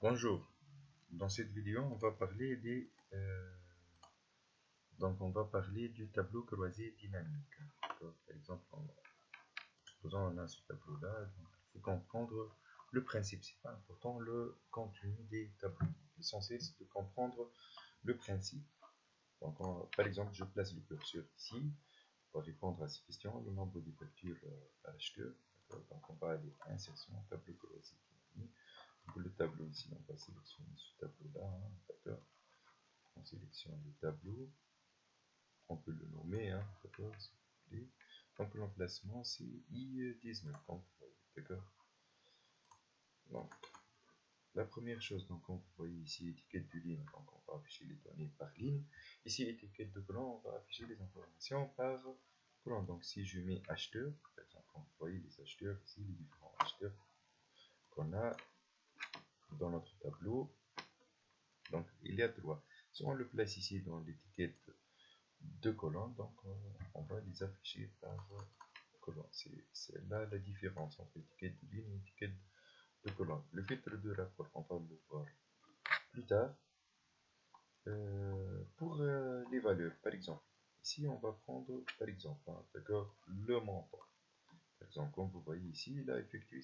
Bonjour, dans cette vidéo on va parler du tableau croisé dynamique. Par exemple, supposons on a ce tableau là, il faut comprendre le principe, c'est pas important le contenu des tableaux. L'essentiel c'est de comprendre le principe. Donc par exemple je place le curseur ici pour répondre à ces questions, le nombre de factures à l'acheteur. Donc on va aller à insertion, tableau croisé dynamique. Le tableau ici, on va sélectionner ce tableau-là, hein, d'accord. On sélectionne le tableau, on peut le nommer, hein, d'accord, s'il vous plaît. Donc l'emplacement c'est I19, d'accord. Donc la première chose, donc on voit ici étiquette de ligne, donc on va afficher les données par ligne. Ici étiquette de colonne, on va afficher les informations par colonne. Donc si je mets acheteur, par exemple, vous voyez les acheteurs ici, les différents acheteurs qu'on a dans notre tableau. Donc il y a trois. Si on le place ici dans l'étiquette de colonnes, donc on va les afficher par colonne. C'est là la différence entre étiquette de ligne et étiquette de colonne. Le filtre de rapport, on va le voir plus tard. Pour les valeurs, par exemple, ici on va prendre par exemple, hein, d'accord, le montant. Par exemple, comme vous voyez ici, il a effectué,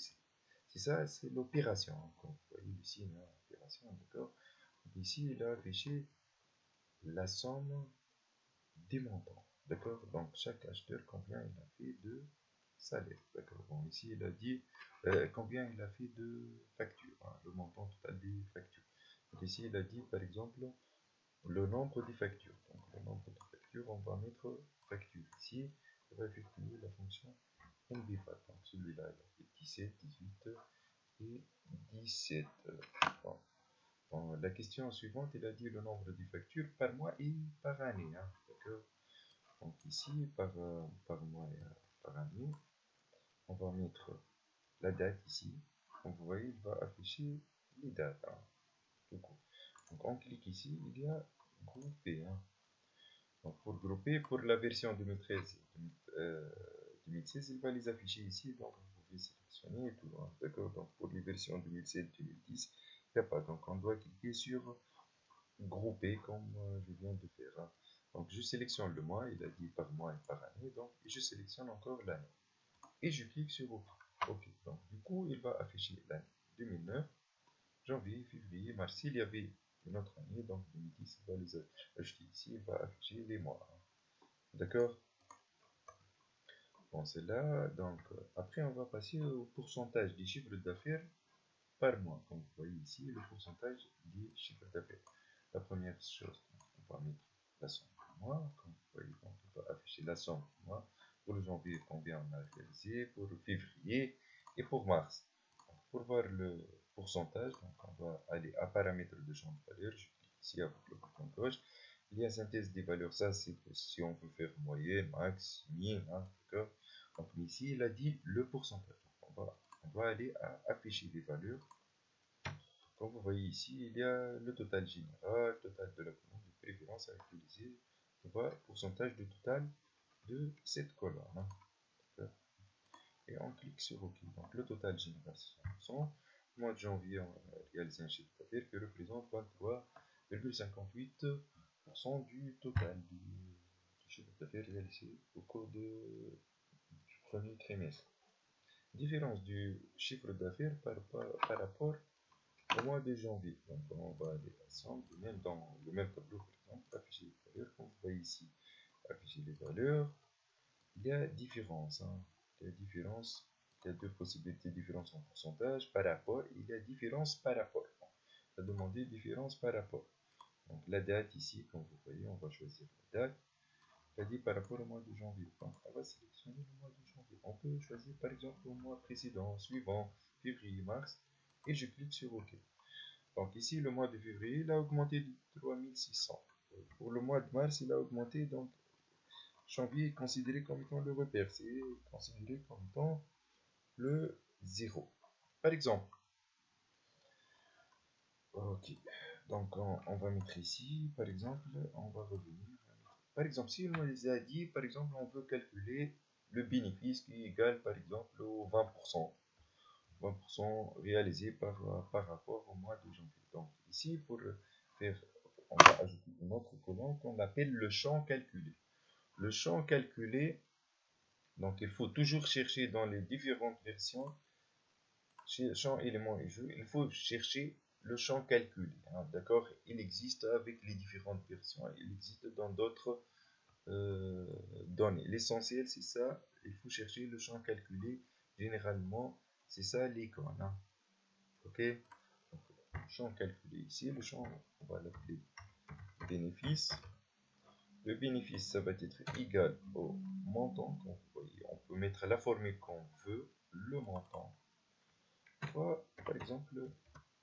c'est ça, c'est l'opération. Hein, comme vous voyez ici, l'opération, d'accord. Ici, il a affiché la somme des montants, d'accord. Donc chaque acheteur, combien il a fait de salaire, d'accord. Bon, ici il a dit combien il a fait de factures, hein, le montant total des factures. Donc ici il a dit par exemple le nombre des factures. Donc le nombre de factures, on va mettre facture ici, on va effectuer la fonction MBFAT. Donc celui-là il a fait 17, 18 et 17. Bon. Bon, la question suivante, il a dit le nombre de factures par mois et par année, hein, d'accord. Donc ici, par mois et par année, on va mettre la date ici. Donc vous voyez, il va afficher les dates. Hein, tout court. Donc on clique ici, il y a grouper. Hein. Donc pour grouper, pour la version 2013 2016, il va les afficher ici. Donc vous pouvez sélectionner tout. Hein. D'accord. Donc pour les versions 2007-2010, il n'y a pas. Donc on doit cliquer sur grouper comme je viens de faire. Hein. Donc je sélectionne le mois, il a dit par mois et par année, donc et je sélectionne encore l'année. Et je clique sur OK. OK. Donc du coup, il va afficher l'année 2009, janvier, février, mars. S'il y avait une autre année, donc 2010, il va les ajouter ici, il va afficher les mois. D'accord. Bon, c'est là. Donc après, on va passer au pourcentage des chiffres d'affaires par mois. Comme vous voyez ici, le pourcentage des chiffres d'affaires. La première chose, on va mettre la somme par mois. Comme vous voyez, donc, on va afficher la somme par mois. Pour le janvier, combien on a réalisé, pour le février et pour mars. Donc, pour voir le pourcentage, donc on va aller à paramètres de champ de valeur. Je clique ici avec le bouton gauche. Il y a synthèse des valeurs. Ça, c'est si on veut faire moyenne, max, min. Hein, d'accord. Donc ici, il a dit le pourcentage. Donc, on va aller à afficher les valeurs. Comme vous voyez ici, il y a le total général, total de la commande de préférence à utiliser. On voit pourcentage de total de cette colonne. Hein. Et on clique sur OK. Donc le total général, c'est 100%. Au mois de janvier, on a réalisé un chiffre d'affaires qui représente 23,58% du total du chiffre d'affaires réalisé au cours du premier trimestre. Différence du chiffre d'affaires par rapport au mois de janvier. Donc on va aller ensemble, même dans le même tableau, par exemple, afficher les valeurs, comme vous voyez ici, afficher les valeurs, il y a différence. Hein. Il y a différence, il y a deux possibilités de différence en pourcentage par rapport, et il y a différence par rapport. On va demander différence par rapport. Donc la date ici, comme vous voyez, on va choisir la date. Il a dit par rapport au mois de janvier. Donc on va sélectionner le mois de janvier. On peut choisir par exemple le mois précédent, suivant, février, mars, et je clique sur OK. Donc ici, le mois de février, il a augmenté de 3600. Pour le mois de mars, il a augmenté, donc janvier est considéré comme étant le repère, c'est considéré comme étant le 0. Par exemple, ok, donc on va mettre ici, par exemple, on va revenir. Par exemple, si on les a dit, par exemple, on veut calculer le bénéfice qui est égal, par exemple, au 20%. 20% réalisé par rapport au mois de janvier. Donc ici, pour faire, on va ajouter une autre colonne qu'on appelle le champ calculé. Le champ calculé, donc il faut toujours chercher dans les différentes versions, champ élément et jeu, il faut chercher le champ calculé. Hein, d'accord? Il existe avec les différentes versions, il existe dans d'autres données. L'essentiel, c'est ça, il faut chercher le champ calculé. Généralement, c'est ça l'icône. Hein. Ok? Donc, champ calculé ici, le champ, on va l'appeler bénéfice. Le bénéfice, ça va être égal au montant. Comme vous voyez, on peut mettre la formule qu'on veut, le montant. Soit, par exemple,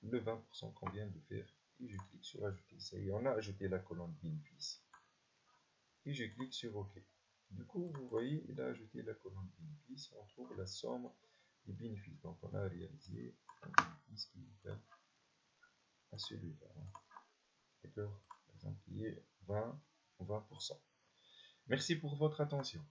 le 20% qu'on vient de faire. Et je clique sur ajouter. Ça y est, on a ajouté la colonne bénéfice. Et je clique sur OK. Du coup, vous voyez, il a ajouté la colonne bénéfice. On trouve la somme des bénéfices. Donc, on a réalisé un bénéfice qui est égal à celui-là. D'accord? Par exemple, qui est 20%. Merci pour votre attention.